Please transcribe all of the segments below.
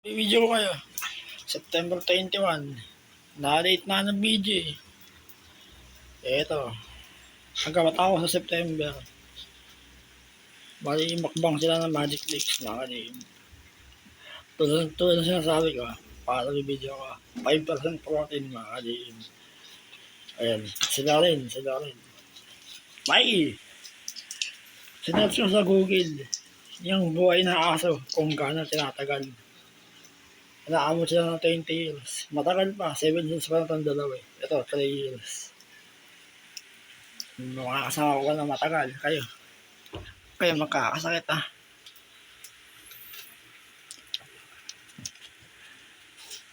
Video ko kayo. September 21. Na-late na ng video eh. Eto. Hanggang matapos sa September. Bali, makbang sila ng Magic Leaks. Nakalim. Tulad na sinasabi ko. Para yung video ko. 5% protein makalim. Ayan. Sila rin. Mikey! Sinerch ko sa Google. Yung buhay na aso. Kung gaano tinatagal. Naamot sila ng 20 years. Matagal pa. 7 years pa na itong dalawa eh. Ito, 3 years. Mga kasama ko na matagal. Kayo magkakasakit ah.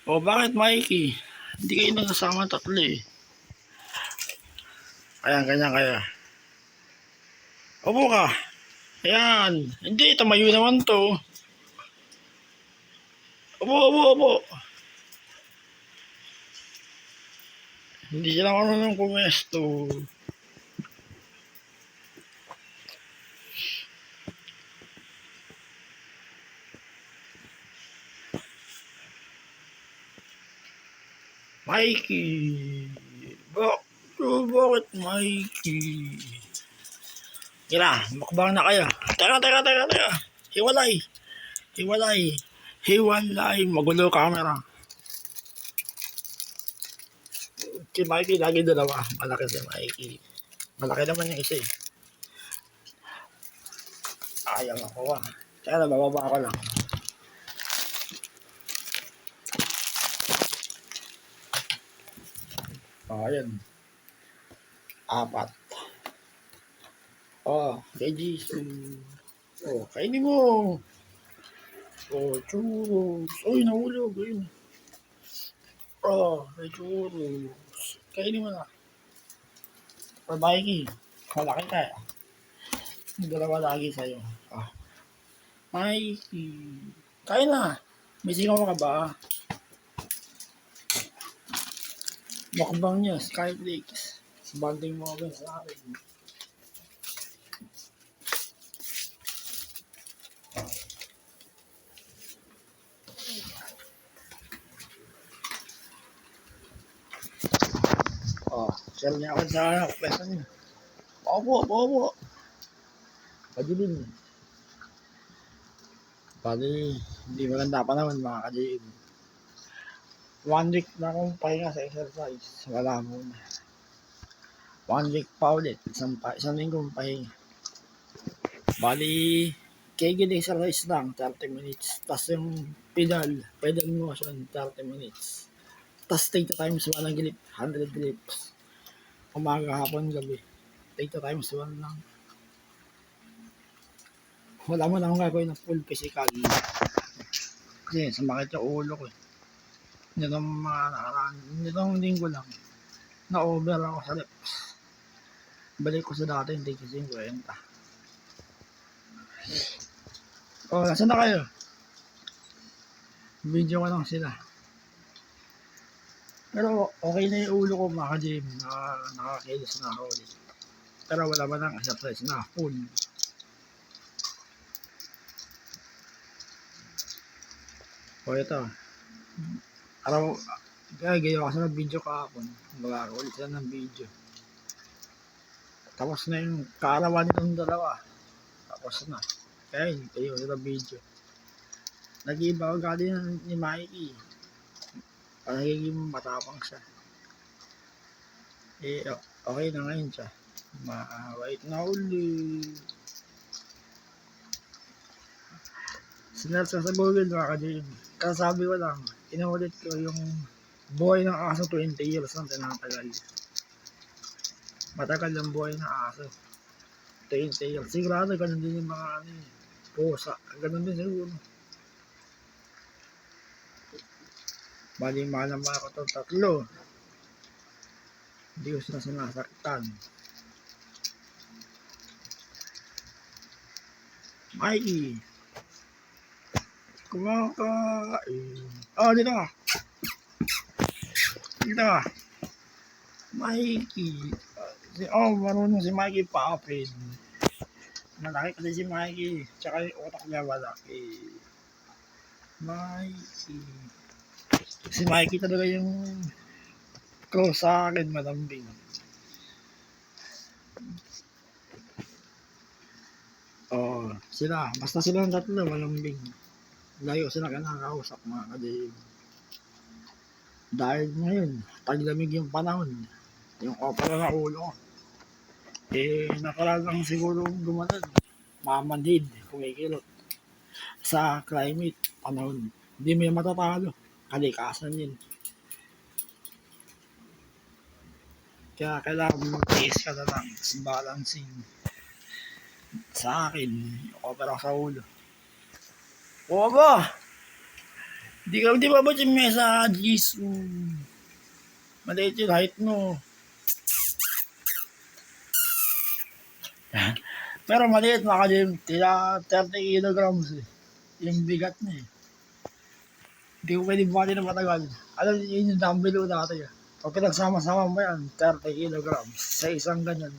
O bakit Mikey? Hindi kayo nagsasama tatlo eh. Ayan, ganyan kaya. Opo ka. Ayan. Hindi, tumayo naman to. Opo. Hindi sila marunong pumesto. Mikey. Bakit Mikey? Kira, makbang na kayo. Teka. Hiwalay. Magulo camera. Si Mikey lagi dalawa. Malaki si Mikey. Malaki naman yung isa eh. Ayaw ako ah. Kaya nabababa ako lang. Ayan. 4. Veggies. Kainin mo. Churros. Nahulog. Ayun. May churros. Kainin mo na. Mikey. Malaki ka eh. Dalawa lagi sa'yo. Mikey. Kain na. May singaw ka ba? Makbang niya. Skyflakes. Banding mo agad sa akin. Share niya ako sa anak. Pwesa niya. Opo. Kadilin. Bali, hindi maganda pa naman mga kadilin. 1 week na akong pahinga sa exercise. Wala muna. 1 week pa ulit. Isang linggo pahinga. Bali, kegel exercise lang. 30 minutes. Tapos yung pedal motion. 30 minutes. Tapos 30 times 1 ang grip. 100 grips. Umaga, hapon, gabi. 30 times 1 lang. Wala mo lang akong gagawin ng full physical. Kasi sumakit yung ulo ko eh. Nitong linggo lang. Na-over ako sa reps. Balik ko sa dati, hindi kasi 50. Nasaan na kayo? Video ko lang sila. Pero okay na yung ulo ko mga ka-gym. Nakakilos na ako ulit. Pero wala ba ng exercise na full. Ito. Gaya kasi ng video kahapon. Ulit sila ng video. Tapos na yung kaarawan nitong dalawa. Tapos na. Kaya hindi kayo ng video. Nag-iba ko galing ni Mikey. Nagiging matapang siya. Okay na ngayon siya. Wait na ulit. Sinerch sa Google mga ka-gym. Kasabi ko lang, inulit ko yung buhay ng aso 20 years ang tinatagal. Matagal ang buhay ng aso. 20 years. Sigurado ganun din yung mga pusa. Ganun din siguro. Bali, mahal naman ako itong tatlo. Hindi ko sila sinasaktan. Mikey. Kumakain. Dito ka. Mikey. Marunong si Mikey paapin. Malaki kasi si Mikey. Tsaka yung utak niya malaki. Mikey. Si Mikey talaga yung close sa akin, malambing. Oo, sila. Basta silang tatlo, malambing. Layo sila kinakausap mga kadib. Dahil ngayon, taglamig yung panahon. Yung opera na ulo ko. Eh, nakalalang siguro gumanon. Mamanhid, kumikilot. Sa climate, panahon. Hindi mo yung matatalo. Kalikasan yun. Kaya kailangan mag-tiis ka na lang. Balancing. Sa akin, opera sa ulo. Oo ba? Di ba ba yung messages? Maliit yung height mo. Pero maliit mga kadim. Tila 30 kilograms eh. Yung bigat niya eh. Hindi ko pwede bumati na matagal. Alam niyo yun yung dumbbell ko dati. Pag pinagsama-sama mo yan, 30 kilograms sa isang ganyan.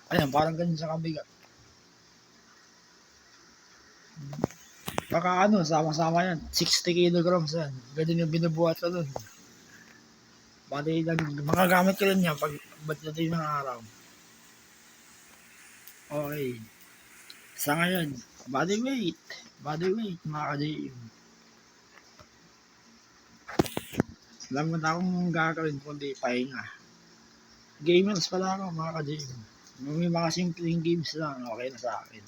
Ayan, parang ganyan sa kabigat. Baka ano, sama-sama yan. 60 kilograms yan. Ganyan yung binubuhat ko dun. Bali, makagamit ko rin yan pag ba't natin ng araw. Okay. Sa ngayon, body weight. Body weight, mga ka-JM. Alam mo na akong gagawin kundi pahinga. Gamers pala ako, mga ka-JM. May mga simpleng games lang, okay na sa akin.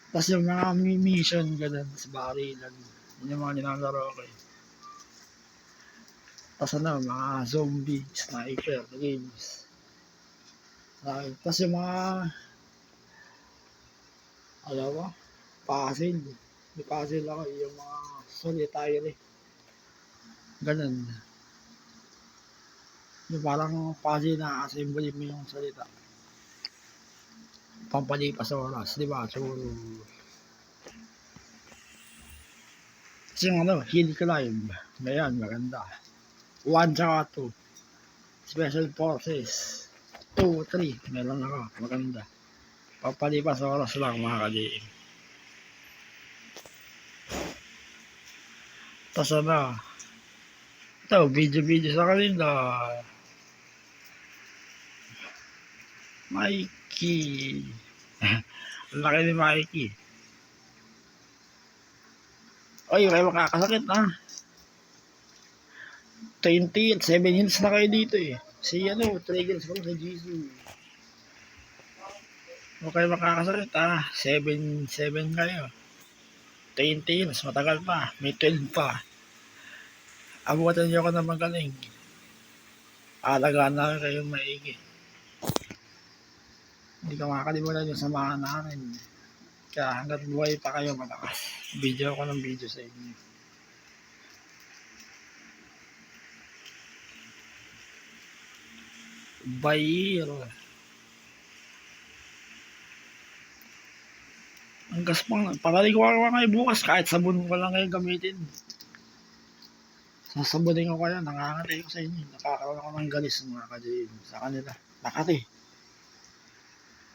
Tapos yung mga mission ganun sa barilan. Yun yung mga nilalaro ko eh. Tapos ano, mga zombie, sniper games. Tapos yung mga alam mo, puzzle. May puzzle ako, yung mga solitaire. Ganun. Yung parang puzzle na assemble mo yung salita. Pampalipas sa oras, di ba? So, yung ano, hill climb. Ayan, maganda. 1 tsaka 2. Special forces. 2, 3. Meron ako. Maganda. Pampalipas sa oras lang mga ka-JM. Tapos ano, ito, video sa kanila. Mikey. Ang laki ni Mikey. Oy, kayo makakasakit ah. 20 at 7 hills na kayo dito eh. Si ano, triggers ko sa Jesus. O kayo makakasakit ah. 7 kayo. 20 hills, matagal pa. May 12 pa. Abutan niyo ako na magaling. Alagaan na kayo maigi. Hindi ka makakalimutan yung samahan namin. Kaya hanggat buhay pa kayo malakas. Video ako ng video sa inyo. Bayir. Ang gaspang. Palaligawan kayo bukas kahit sabon ko lang kayo gamitin. Sasabunin ko kayo. Nangangatay ko sa inyo. Nakakaroon ako ng galis mga ka-JM sa kanila. Nakati.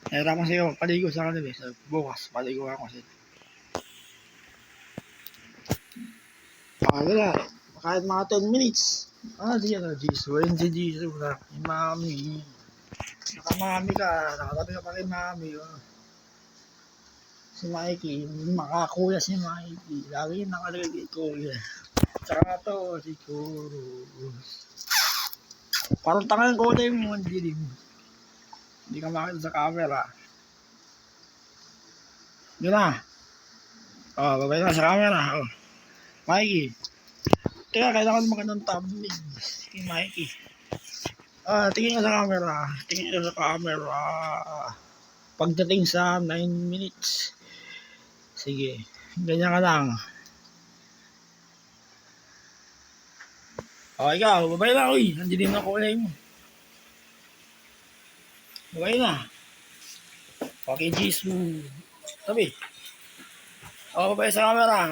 Nahirapan siya paligo sa kanila. Sa bukas, paligo ako sila. Wala. Kahit mga 10 minutes. Di yan. Jisoo. Yung si Jisoo na. Yung mami. Nakamami ka. Nakatabi ka pa rin mami. Si Mikey. Makakuya si Mikey. Lagi nakalagay kay Kuya. Tsaka to, si Churros. Parang tangan ko na yung mga dilim. Hindi ka makita sa camera. Yun na. Babay na sa camera. Mikey. Teka, kailangan magandang thumbnail. Si Mikey. Tingin ka sa camera. Tingin ka sa camera. Pagdating sa 9 minutes. Sige. Ganyan ka lang. Ikaw. Babay na, uy. Nandilim na kulay mo. Babay na. Okay, Jisoo. Tabi. Babay sa camera.